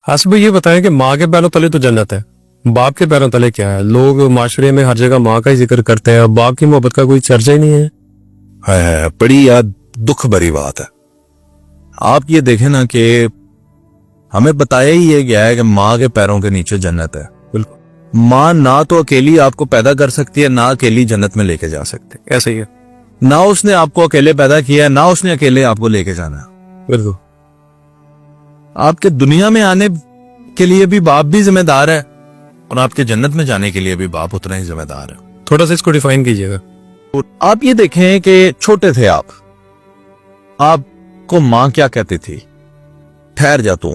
हासिब भाई ये बताएं कि माँ के पैरों तले तो जन्नत है, बाप के पैरों तले क्या है? लोग माशरे में हर जगह माँ का ही जिक्र करते हैं, बाप की मोहब्बत का कोई चर्चा ही नहीं है। है बड़ी याद दुख भरी बात है। आप ये देखें ना कि हमें बताया ही ये गया है कि माँ के पैरों के नीचे जन्नत है। बिल्कुल, माँ ना तो अकेली आपको पैदा कर सकती है, ना अकेली जन्नत में लेके जा सकती। ऐसा ही है। ना उसने आपको अकेले पैदा किया है, ना उसने अकेले आपको लेके जाना है। बिल्कुल, आपके दुनिया में आने के लिए भी बाप भी जिम्मेदार है और आपके जन्नत में जाने के लिए भी बाप उतना ही जिम्मेदार है। थोड़ा सा इसको डिफाइन कीजिएगा। आप ये देखें कि छोटे थे आपको माँ क्या कहती थी? ठहर जा तू,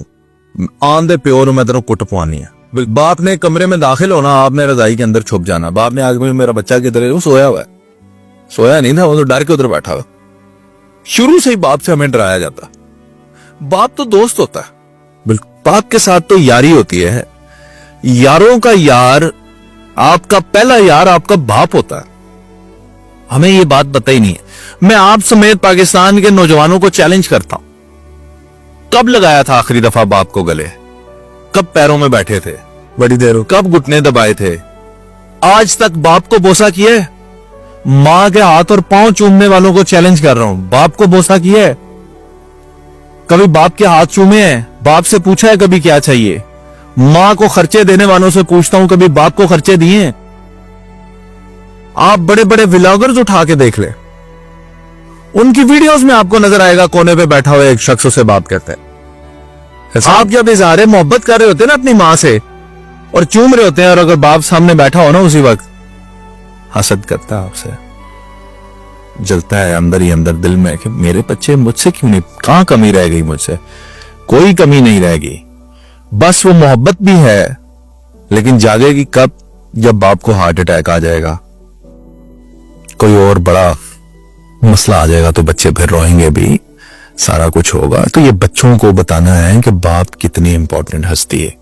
आंधे प्योर मैं तेरे कुट पवानी है। बाप ने कमरे में दाखिल होना, आपने रजाई के अंदर छुप जाना। बाप ने आगे मेरा बच्चा किधर है? वो सोया हुआ है। सोया नहीं था, वो तो डर के उधर बैठा हुआ। शुरू से ही बाप से हमें डराया जाता। बाप तो दोस्त होता है, बिल्कुल। बाप के साथ तो यारी होती है। यारों का यार, आपका पहला यार आपका बाप होता है। हमें ये बात पता ही नहीं है। मैं आप समेत पाकिस्तान के नौजवानों को चैलेंज करता हूं, कब लगाया था आखिरी दफा बाप को गले? कब पैरों में बैठे थे? बड़ी देर हो। कब घुटने दबाए थे? आज तक बाप को बोसा किया है? मां के हाथ और पांव चूमने वालों को चैलेंज कर रहा हूं, बाप को बोसा किया है? कभी बाप के हाथ चूमे हैं? बाप से पूछा है कभी क्या चाहिए? मां को खर्चे देने वालों से पूछता हूं, कभी बाप को खर्चे दिए हैं? आप बड़े बड़े व्लॉगर्स उठा के देख ले, उनकी वीडियोस में आपको नजर आएगा कोने पे बैठा हुआ एक शख्स उसे बाप कहता है। आप जब इजहार मोहब्बत कर रहे होते हैं ना अपनी मां से और चूम रहे होते हैं, और अगर बाप सामने बैठा हो ना, उसी वक्त हसद करता है आपसे, जलता है अंदर ही अंदर दिल में कि मेरे बच्चे मुझसे क्यों नहीं, कहां कमी रह गई मुझसे? कोई कमी नहीं रहेगी, बस वो मोहब्बत भी है, लेकिन जागेगी कब? जब बाप को हार्ट अटैक आ जाएगा, कोई और बड़ा मसला आ जाएगा, तो बच्चे फिर रोएंगे भी, सारा कुछ होगा। तो ये बच्चों को बताना है कि बाप कितनी इंपॉर्टेंट हस्ती है।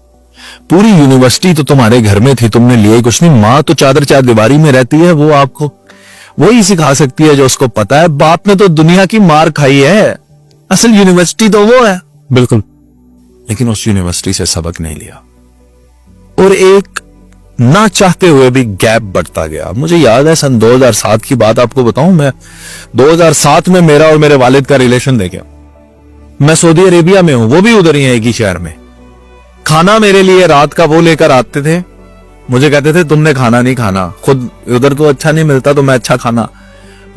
पूरी यूनिवर्सिटी तो तुम्हारे घर में थी, तुमने लिया ही कुछ नहीं। माँ तो चादर चार दीवारी में रहती है, वो आपको वही सिखा सकती है जो उसको पता है। बाप ने तो दुनिया की मार खाई है, असल यूनिवर्सिटी तो वो है। बिल्कुल, लेकिन उस यूनिवर्सिटी से सबक नहीं लिया, और एक ना चाहते हुए भी गैप बढ़ता गया। मुझे याद है सन 2007 की बात आपको बताऊं, मैं 2007 में मेरा और मेरे वालिद का रिलेशन देखे, मैं सऊदी अरेबिया में हूं, वो भी उधर ही है, एक ही शहर में। खाना मेरे लिए रात का वो लेकर आते थे, मुझे कहते थे तुमने खाना नहीं खाना, खुद उधर तो अच्छा नहीं मिलता तो मैं अच्छा खाना।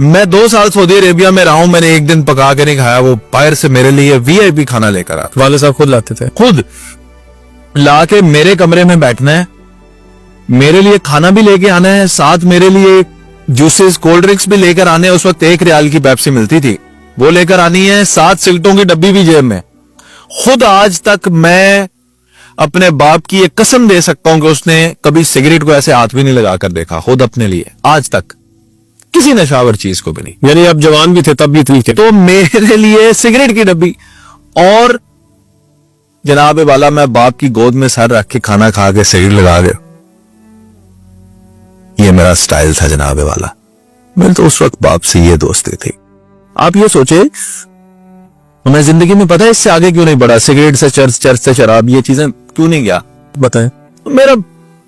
मैं 2 साल सऊदी अरेबिया में रहा हूं, मैंने एक दिन पका के नहीं खाया, वो बाहर से मेरे लिए वीआईपी खाना लेकर आते। वाले साहब खुद लाते थे, खुद ला के मेरे कमरे में बैठना है, मेरे लिए खाना भी लेके आना है, साथ मेरे लिए जूसेस कोल्ड ड्रिंक्स भी लेकर आने। उस वक्त 1 रियाल की पेप्सी मिलती थी, वो लेकर आनी है, 7 सिगरेटों की डब्बी भी जेब में। खुद आज तक मैं अपने बाप की एक कसम दे सकता हूं कि उसने कभी सिगरेट को ऐसे हाथ भी नहीं लगा कर देखा, खुद अपने लिए, आज तक किसी नशावर चीज को भी नहीं। यानी आप जवान भी थे तब भी इतनी थे। तो मेरे लिए सिगरेट की डब्बी, और जनाब वाला मैं बाप की गोद में सर रख के खाना खा के सिगरेट लगा के, ये मेरा स्टाइल था जनाब वाला। मेरे तो उस वक्त बाप से ये दोस्ती थी। आप ये सोचे तो मैं जिंदगी में पता है इससे आगे क्यों नहीं बढ़ा, सिगरेट से चर्च, चर्च से शराब, ये चीजें क्यों नहीं गया? बताएं। मेरा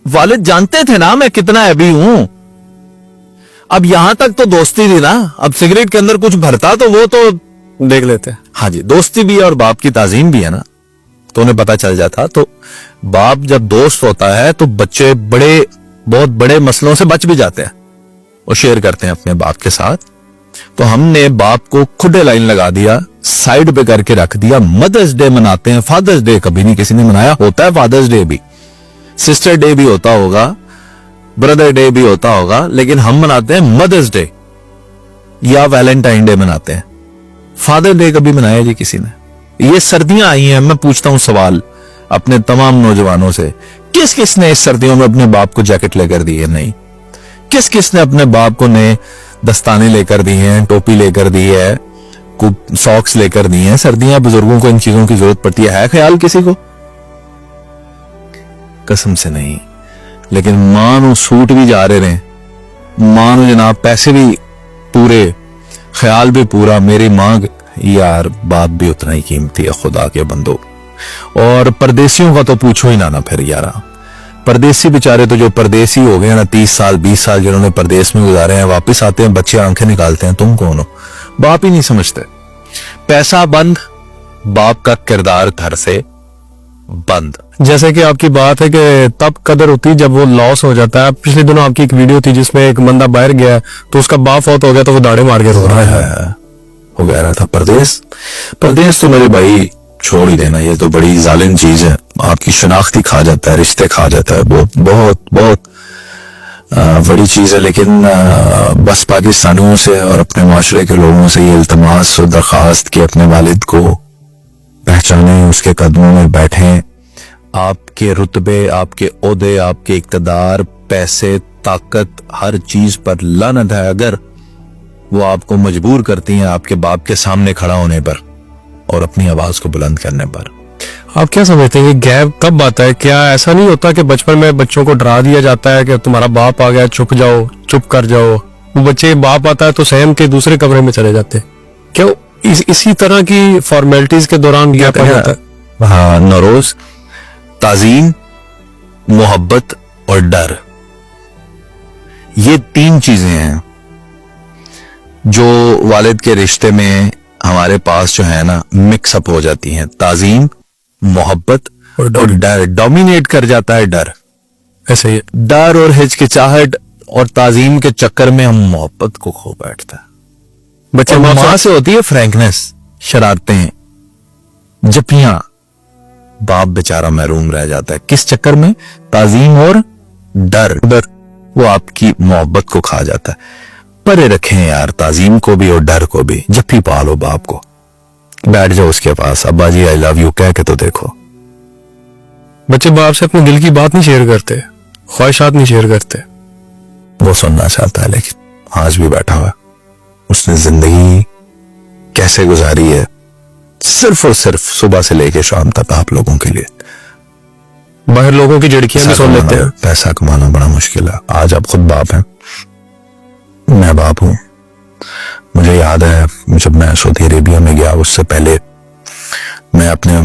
वालिद जानते थे ना मैं कितना अभी हूं। अब यहां तक तो दोस्ती थी ना, अब सिगरेट के अंदर कुछ भरता तो वो तो देख लेते हैं। हाँ जी, दोस्ती भी है और बाप की ताजीम भी है ना, तो उन्हें पता चल जाता। तो बाप जब दोस्त होता है तो बच्चे बहुत बड़े मसलों से बच भी जाते हैं, वो शेयर करते हैं अपने बाप के साथ। तो हमने बाप को खुदे लाइन लगा दिया, साइड पे करके रख दिया। मदर्स डे मनाते हैं, फादर्स डे कभी नहीं किसी ने मनाया। होता है फादर्स डे भी, सिस्टर डे भी होता होगा, ब्रदर डे भी होता होगा, लेकिन हम मनाते हैं मदर्स डे या वैलेंटाइन डे मनाते हैं। फादर डे कभी मनाया जी किसी ने? ये सर्दियां आई हैं, मैं पूछता हूं सवाल अपने तमाम नौजवानों से, किस किस ने इस सर्दियों में अपने बाप को जैकेट लेकर दी है? नहीं। किस किस ने अपने बाप को नए दस्ताने लेकर दी हैं, टोपी लेकर दी है, सॉक्स लेकर दी हैं? सर्दियां, बुजुर्गों को इन चीजों की जरूरत पड़ती है ख्याल किसी को? कसम से नहीं। लेकिन मां नु सूट भी जा रहे हैं, मां नु जनाब पैसे भी पूरे, ख्याल भी पूरा। मेरी मां यार, बाप भी उतना ही कीमती है खुदा के बंदो। اور پردیسیوں کا تو پوچھو ہی نہ پھر یارا. پردیسی بیچارے تو جو پردیسی ہو گئے نا 30 سال 20 سال جنہوں نے پردیس میں گزارے ہیں, واپس آتے ہیں بچے آنکھیں نکالتے ہیں تم کون ہو, باپ ہی نہیں سمجھتے. پیسہ بند, باپ کا کردار گھر سے بند. جیسے کہ آپ کی بات ہے کہ تب قدر ہوتی جب وہ لاس ہو جاتا ہے. پچھلے دنوں آپ کی ایک ویڈیو تھی جس میں ایک بندہ باہر گیا تو اس کا باپ فوت ہو گیا تو وہ داڑے مار کے رو رہا ہے. ہو گیا رہا تھا پردیس تو میرے بھائی چھوڑ ہی دینا, یہ تو بڑی ظالم چیز ہے. آپ کی شناختی کھا جاتا ہے, رشتے کھا جاتا ہے, بہت بہت بہت بڑی چیز ہے. لیکن بس پاکستانیوں سے اور اپنے معاشرے کے لوگوں سے یہ التماس و درخواست کہ اپنے والد کو پہچانیں, اس کے قدموں میں بیٹھیں. آپ کے رتبے, آپ کے عہدے, آپ کے اقتدار, پیسے, طاقت, ہر چیز پر لعنت ہے اگر وہ آپ کو مجبور کرتی ہیں آپ کے باپ کے سامنے کھڑا ہونے پر اور اپنی آواز کو بلند کرنے پر. آپ کیا سمجھتے ہیں یہ گیپ کب آتا ہے؟ کیا ایسا نہیں ہوتا کہ بچپن میں بچوں کو ڈرا دیا جاتا ہے کہ تمہارا باپ آ گیا, چھپ جاؤ, چپ کر جاؤ. وہ بچے باپ آتا ہے تو سہم کے دوسرے کمرے میں چلے جاتے ہیں. کیا اسی طرح کی فارمیلٹیز کے دوران گیپ آ جاتا ہے؟ ہاں نوروز, تعظیم, محبت اور ڈر, یہ 3 چیزیں ہیں جو والد کے رشتے میں ہمارے پاس جو ہے نا مکس اپ ہو جاتی ہیں. تعظیم, محبت اور ڈر. ڈومینیٹ کر جاتا ہے ڈر. ایسے ہی ڈر اور ہچکچاہٹ اور تعظیم کے چکر میں ہم محبت کو کھو بیٹھتا ہے. بچے اور ماں سے ہوتی ہے فرینکنس, شرارتیں, جپیاں. باپ بیچارہ محروم رہ جاتا ہے کس چکر میں؟ تعظیم اور ڈر. وہ آپ کی محبت کو کھا جاتا ہے. پرے رکھیں یار تعظیم کو بھی اور ڈر کو بھی. جپی پالو باپ کو, بیٹھ جاؤ اس کے پاس, ابا جی آئی لو یو کہہ کے تو دیکھو. بچے باپ سے اپنے دل کی بات نہیں شیئر کرتے, خواہشات نہیں شیئر کرتے. وہ سننا چاہتا ہے لیکن آج بھی بیٹھا ہوا, اس نے زندگی کیسے گزاری ہے صرف اور صرف صبح سے لے کے شام تک آپ لوگوں کے لیے. باہر لوگوں کی جھڑکیاں بھی سن لیتے ہیں. پیسہ کمانا بڑا مشکل ہے. آج آپ خود باپ ہیں, میں باپ ہوں. مجھے یاد ہے جب میں سعودی عربیہ میں گیا, اس سے پہلے میں اپنے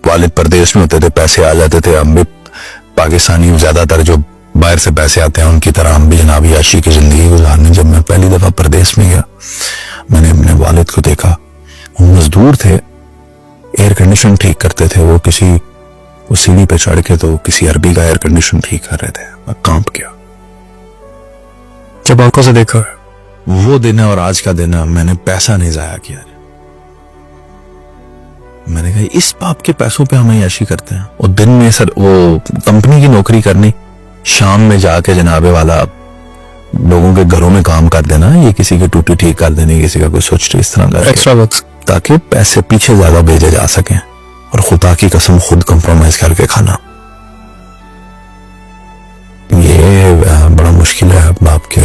والد پردیش میں ہوتے تھے, پیسے آ جاتے تھے. ہم بھی پاکستانی زیادہ تر جو باہر سے پیسے آتے ہیں ان کی طرح ہم بھی جناب عیاشی کی زندگی گزارنے. جب میں پہلی دفعہ پردیش میں گیا میں نے اپنے والد کو دیکھا, وہ مزدور تھے, ایئر کنڈیشن ٹھیک کرتے تھے. وہ سیڑھی پہ چڑھ کے تو کسی عربی کا ایئر کنڈیشن ٹھیک کر رہے تھے. میں کانپ گیا جب آنکھوں سے دیکھا. وہ دن ہے اور آج کا دن ہے. میں نے پیسہ نہیں ضائع کیا. میں نے کہا اس باپ کے پیسوں پہ ہم عیاشی کرتے ہیں. اور دن میں سر وہ کمپنی کی نوکری کرنی, شام میں جا کے جناب والا لوگوں کے گھروں میں کام کر دینا, یہ کسی کی ٹوٹی ٹھیک کر دینی, کسی کا کوئی سوچ اس طرح کا ایکسٹرا وقت, تاکہ پیسے پیچھے زیادہ بھیجے جا سکیں اور خدا کی قسم خود کمپرومائز کر کے کھانا. یہ بڑا مشکل ہے باپ کے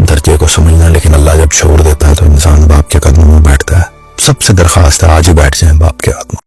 درجے کو سمجھنا. لیکن اللہ جب چھوڑ دیتا ہے تو انسان باپ کے قدموں میں بیٹھتا ہے. سب سے درخواست ہے آج ہی بیٹھ جائیں باپ کے قدموں.